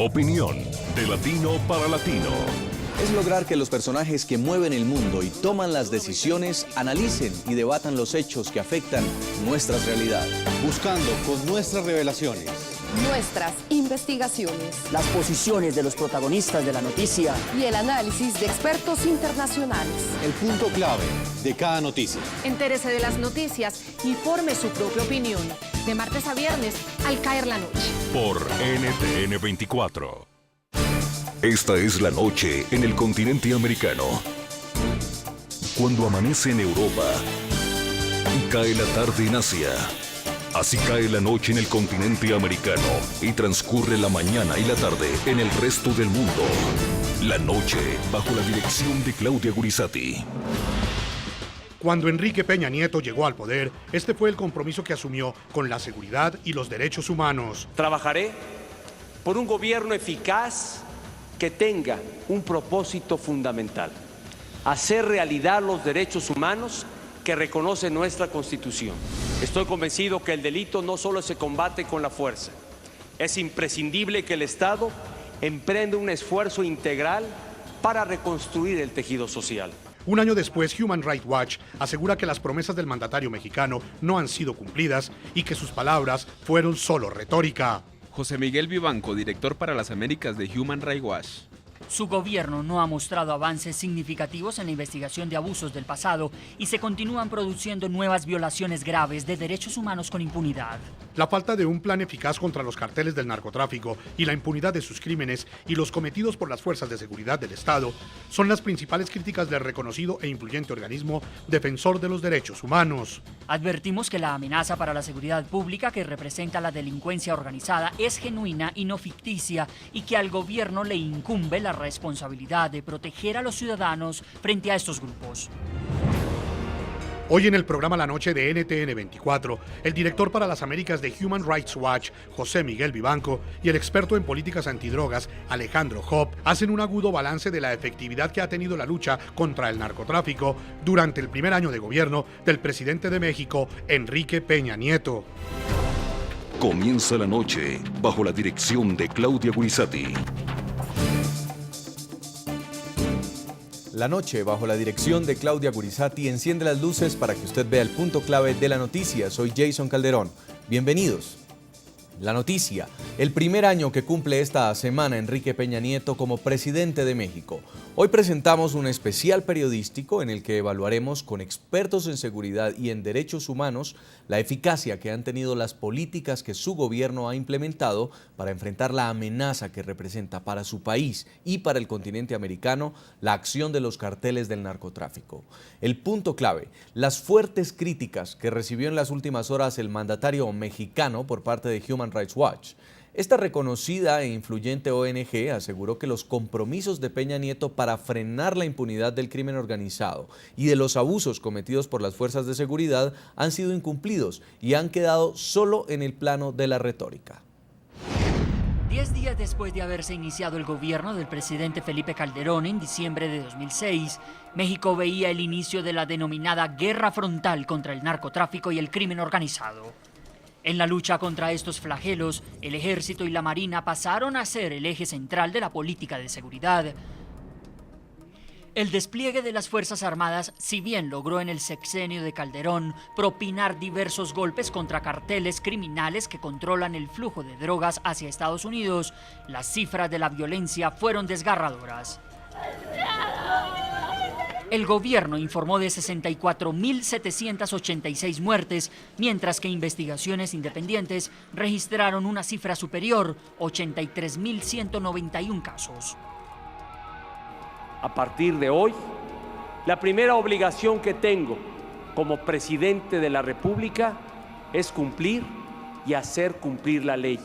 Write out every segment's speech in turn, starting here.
Opinión de latino para latino. Es lograr que los personajes que mueven el mundo y toman las decisiones analicen y debatan los hechos que afectan nuestras realidades. Buscando con nuestras revelaciones, nuestras investigaciones, las posiciones de los protagonistas de la noticia y el análisis de expertos internacionales. El punto clave de cada noticia. Entérese de las noticias y forme su propia opinión. De martes a viernes, al caer la noche. Por NTN 24. Esta es la noche en el continente americano. Cuando amanece en Europa y cae la tarde en Asia. Así cae la noche en el continente americano y transcurre la mañana y la tarde en el resto del mundo. La noche bajo la dirección de Claudia Gurizati. Cuando Enrique Peña Nieto llegó al poder, este fue el compromiso que asumió con la seguridad y los derechos humanos. Trabajaré por un gobierno eficaz que tenga un propósito fundamental: hacer realidad los derechos humanos que reconoce nuestra Constitución. Estoy convencido que el delito no solo se combate con la fuerza. Es imprescindible que el Estado emprenda un esfuerzo integral para reconstruir el tejido social. Un año después, Human Rights Watch asegura que las promesas del mandatario mexicano no han sido cumplidas y que sus palabras fueron solo retórica. José Miguel Vivanco, director para las Américas de Human Rights Watch. Su gobierno no ha mostrado avances significativos en la investigación de abusos del pasado y se continúan produciendo nuevas violaciones graves de derechos humanos con impunidad. La falta de un plan eficaz contra los carteles del narcotráfico y la impunidad de sus crímenes y los cometidos por las fuerzas de seguridad del Estado son las principales críticas del reconocido e influyente organismo defensor de los derechos humanos. Advertimos que la amenaza para la seguridad pública que representa la delincuencia organizada es genuina y no ficticia y que al gobierno le incumbe la responsabilidad de proteger a los ciudadanos frente a estos grupos. Hoy en el programa La Noche de NTN 24, el director para las Américas de Human Rights Watch, José Miguel Vivanco, y el experto en políticas antidrogas, Alejandro Hopp, hacen un agudo balance de la efectividad que ha tenido la lucha contra el narcotráfico durante el primer año de gobierno del presidente de México, Enrique Peña Nieto. Comienza la noche bajo la dirección de Claudia Gurizati. La noche, bajo la dirección de Claudia Gurizati, enciende las luces para que usted vea el punto clave de la noticia. Soy Jason Calderón. Bienvenidos. La noticia, el primer año que cumple esta semana Enrique Peña Nieto como presidente de México. Hoy presentamos un especial periodístico en el que evaluaremos con expertos en seguridad y en derechos humanos la eficacia que han tenido las políticas que su gobierno ha implementado para enfrentar la amenaza que representa para su país y para el continente americano la acción de los carteles del narcotráfico. El punto clave, las fuertes críticas que recibió en las últimas horas el mandatario mexicano por parte de Human Rights Watch. Esta reconocida e influyente ONG aseguró que los compromisos de Peña Nieto para frenar la impunidad del crimen organizado y de los abusos cometidos por las fuerzas de seguridad han sido incumplidos y han quedado solo en el plano de la retórica. 10 días después de haberse iniciado el gobierno del presidente Felipe Calderón en diciembre de 2006, México veía el inicio de la denominada guerra frontal contra el narcotráfico y el crimen organizado. En la lucha contra estos flagelos, el Ejército y la Marina pasaron a ser el eje central de la política de seguridad. El despliegue de las Fuerzas Armadas, si bien logró en el sexenio de Calderón propinar diversos golpes contra carteles criminales que controlan el flujo de drogas hacia Estados Unidos, las cifras de la violencia fueron desgarradoras. El gobierno informó de 64.786 muertes, mientras que investigaciones independientes registraron una cifra superior, 83.191 casos. A partir de hoy, la primera obligación que tengo como presidente de la República es cumplir y hacer cumplir la ley.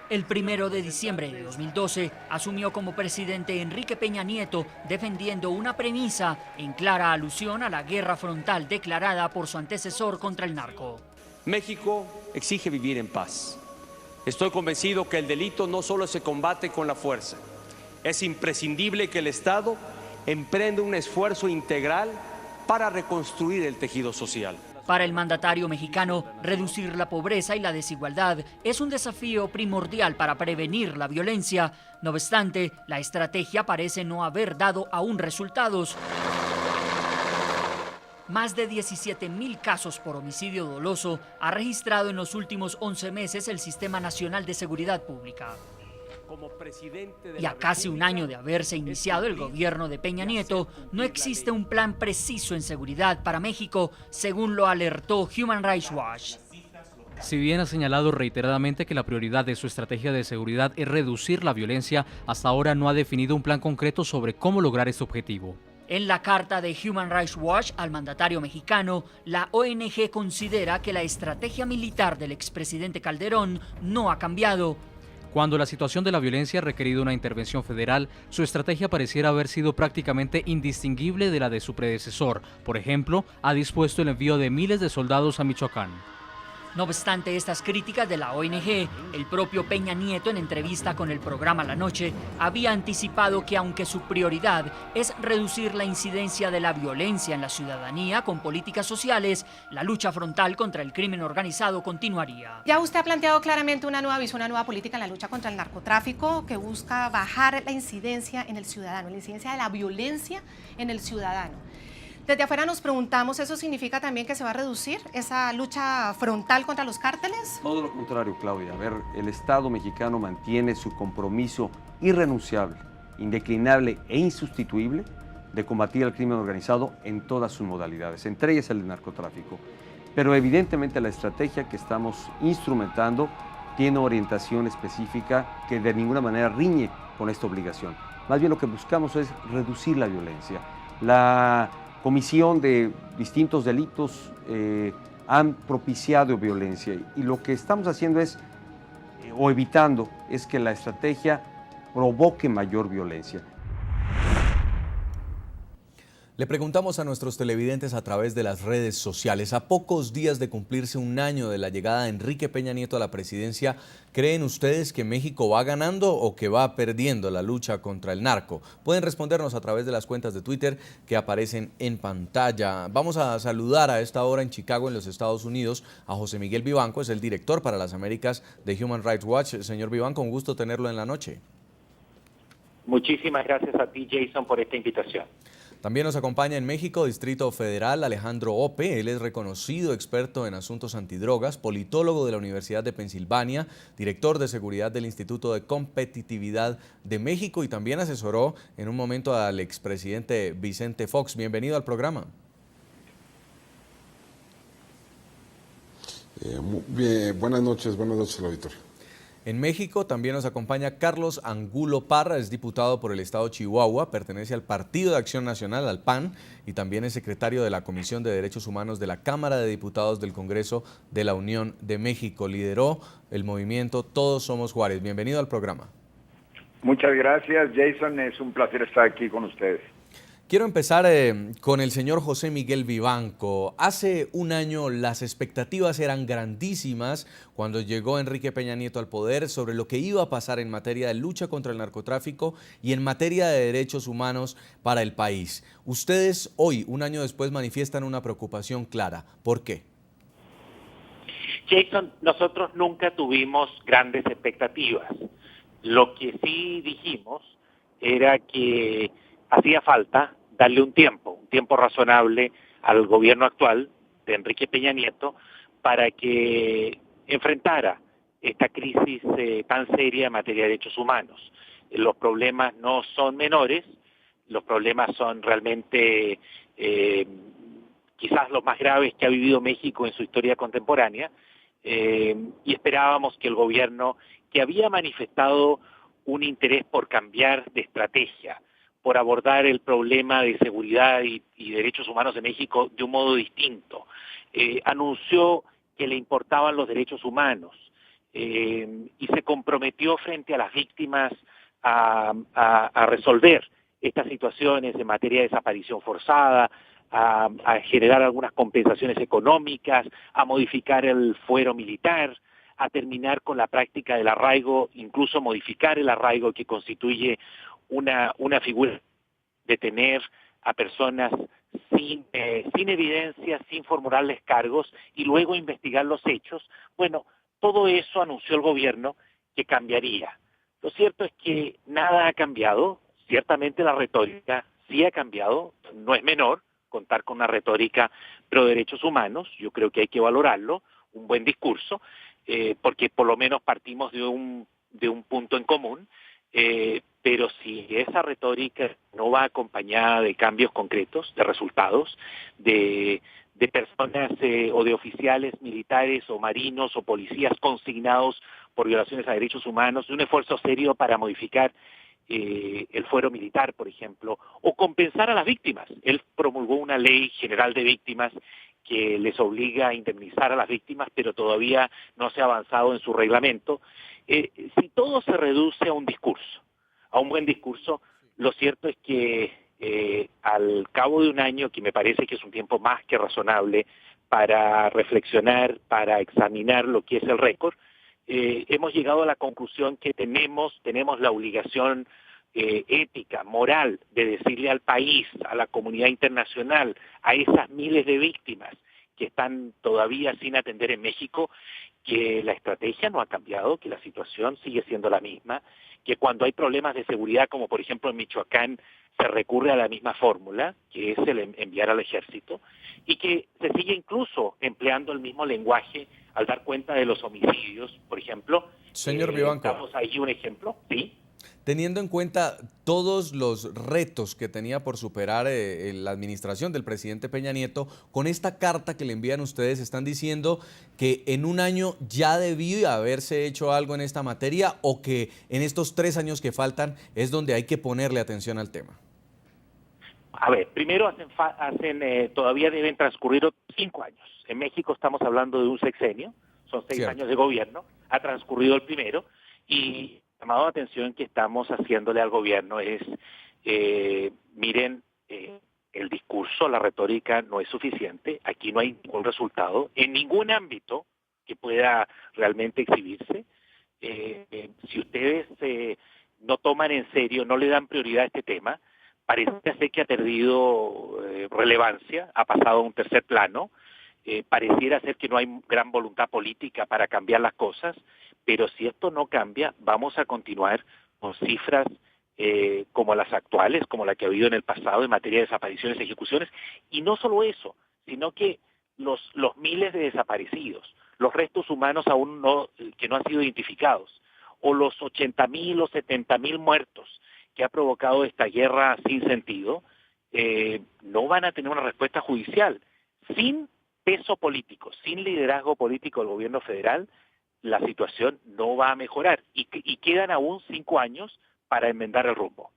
El 1 de diciembre de 2012 asumió como presidente Enrique Peña Nieto, defendiendo una premisa en clara alusión a la guerra frontal declarada por su antecesor contra el narco. México exige vivir en paz. Estoy convencido que el delito no solo se combate con la fuerza. Es imprescindible que el Estado emprenda un esfuerzo integral para reconstruir el tejido social. Para el mandatario mexicano, reducir la pobreza y la desigualdad es un desafío primordial para prevenir la violencia. No obstante, la estrategia parece no haber dado aún resultados. Más de 17.000 casos por homicidio doloso ha registrado en los últimos 11 meses el Sistema Nacional de Seguridad Pública. Y a casi un año de haberse iniciado el gobierno de Peña Nieto, no existe un plan preciso en seguridad para México, según lo alertó Human Rights Watch. Si bien ha señalado reiteradamente que la prioridad de su estrategia de seguridad es reducir la violencia, hasta ahora no ha definido un plan concreto sobre cómo lograr este objetivo. En la carta de Human Rights Watch al mandatario mexicano, la ONG considera que la estrategia militar del expresidente Calderón no ha cambiado. Cuando la situación de la violencia ha requerido una intervención federal, su estrategia pareciera haber sido prácticamente indistinguible de la de su predecesor. Por ejemplo, ha dispuesto el envío de miles de soldados a Michoacán. No obstante estas críticas de la ONG, el propio Peña Nieto en entrevista con el programa La Noche había anticipado que aunque su prioridad es reducir la incidencia de la violencia en la ciudadanía con políticas sociales, la lucha frontal contra el crimen organizado continuaría. Ya usted ha planteado claramente una nueva visión, una nueva política en la lucha contra el narcotráfico que busca bajar la incidencia en el ciudadano, la incidencia de la violencia en el ciudadano. Desde afuera nos preguntamos, ¿eso significa también que se va a reducir esa lucha frontal contra los cárteles? Todo lo contrario, Claudia. A ver, el Estado mexicano mantiene su compromiso irrenunciable, indeclinable e insustituible de combatir el crimen organizado en todas sus modalidades, entre ellas el narcotráfico. Pero evidentemente la estrategia que estamos instrumentando tiene orientación específica que de ninguna manera riñe con esta obligación. Más bien lo que buscamos es reducir la violencia. La comisión de distintos delitos han propiciado violencia y lo que estamos haciendo es, o evitando, es que la estrategia provoque mayor violencia. Le preguntamos a nuestros televidentes a través de las redes sociales, a pocos días de cumplirse un año de la llegada de Enrique Peña Nieto a la presidencia, ¿creen ustedes que México va ganando o que va perdiendo la lucha contra el narco? Pueden respondernos a través de las cuentas de Twitter que aparecen en pantalla. Vamos a saludar a esta hora en Chicago, en los Estados Unidos, a José Miguel Vivanco, es el director para las Américas de Human Rights Watch. Señor Vivanco, un gusto tenerlo en la noche. Muchísimas gracias a ti, Jason, por esta invitación. También nos acompaña en México, Distrito Federal, Alejandro Ope. Él es reconocido experto en asuntos antidrogas, politólogo de la Universidad de Pensilvania, director de seguridad del Instituto de Competitividad de México y también asesoró en un momento al expresidente Vicente Fox. Bienvenido al programa. Buenas noches al auditorio. En México también nos acompaña Carlos Angulo Parra, es diputado por el estado Chihuahua, pertenece al Partido de Acción Nacional, al PAN, y también es secretario de la Comisión de Derechos Humanos de la Cámara de Diputados del Congreso de la Unión de México. Lideró el movimiento Todos Somos Juárez. Bienvenido al programa. Muchas gracias, Jason. Es un placer estar aquí con ustedes. Quiero empezar con el señor José Miguel Vivanco. Hace un año las expectativas eran grandísimas cuando llegó Enrique Peña Nieto al poder sobre lo que iba a pasar en materia de lucha contra el narcotráfico y en materia de derechos humanos para el país. Ustedes hoy, un año después, manifiestan una preocupación clara. ¿Por qué? Jason, nosotros nunca tuvimos grandes expectativas. Lo que sí dijimos era que hacía falta darle un tiempo razonable al gobierno actual de Enrique Peña Nieto para que enfrentara esta crisis tan seria en materia de derechos humanos. Los problemas no son menores, los problemas son realmente quizás los más graves que ha vivido México en su historia contemporánea, y esperábamos que el gobierno, que había manifestado un interés por cambiar de estrategia, por abordar el problema de seguridad y derechos humanos de México de un modo distinto. Anunció que le importaban los derechos humanos y se comprometió frente a las víctimas a resolver estas situaciones en materia de desaparición forzada, a generar algunas compensaciones económicas, a modificar el fuero militar, a terminar con la práctica del arraigo, incluso modificar el arraigo que constituye una figura de tener a personas sin evidencia, sin formularles cargos y luego investigar los hechos. Bueno, todo eso anunció el gobierno que cambiaría. Lo cierto es que nada ha cambiado. Ciertamente la retórica sí ha cambiado, no es menor contar con una retórica pro derechos humanos. Yo creo que hay que valorarlo, un buen discurso, porque por lo menos partimos de un punto en común, pero si esa retórica no va acompañada de cambios concretos, de resultados, de personas o de oficiales militares o marinos o policías consignados por violaciones a derechos humanos, de un esfuerzo serio para modificar el fuero militar, por ejemplo, o compensar a las víctimas. Él promulgó una ley general de víctimas que les obliga a indemnizar a las víctimas, pero todavía no se ha avanzado en su reglamento. Si todo se reduce a un discurso, a un buen discurso, lo cierto es que al cabo de un año, que me parece que es un tiempo más que razonable para reflexionar, para examinar lo que es el récord, hemos llegado a la conclusión que tenemos la obligación ética, moral, de decirle al país, a la comunidad internacional, a esas miles de víctimas que están todavía sin atender en México, que la estrategia no ha cambiado, que la situación sigue siendo la misma, que cuando hay problemas de seguridad, como por ejemplo en Michoacán, se recurre a la misma fórmula, que es el enviar al ejército, y que se sigue incluso empleando el mismo lenguaje al dar cuenta de los homicidios, por ejemplo. Señor Vivanco. Damos ahí un ejemplo, ¿sí? Teniendo en cuenta todos los retos que tenía por superar la administración del presidente Peña Nieto, con esta carta que le envían ustedes, están diciendo que en un año ya debió haberse hecho algo en esta materia, o que en estos 3 años que faltan es donde hay que ponerle atención al tema. A ver, primero todavía deben transcurrir 5 años. En México estamos hablando de un sexenio, son 6 años de gobierno, ha transcurrido el primero, y llamado de atención que estamos haciéndole al gobierno es, miren, el discurso, la retórica no es suficiente, aquí no hay ningún resultado, en ningún ámbito que pueda realmente exhibirse. Si ustedes no toman en serio, no le dan prioridad a este tema, parece ser que ha perdido relevancia, ha pasado a un tercer plano, pareciera ser que no hay gran voluntad política para cambiar las cosas, pero si esto no cambia, vamos a continuar con cifras como las actuales, como la que ha habido en el pasado en materia de desapariciones y ejecuciones, y no solo eso, sino que los miles de desaparecidos, los restos humanos aún que no han sido identificados, o los 80.000 o 70.000 muertos que ha provocado esta guerra sin sentido, no van a tener una respuesta judicial. Sin peso político, sin liderazgo político del gobierno federal, la situación no va a mejorar y quedan aún 5 años para enmendar el rumbo.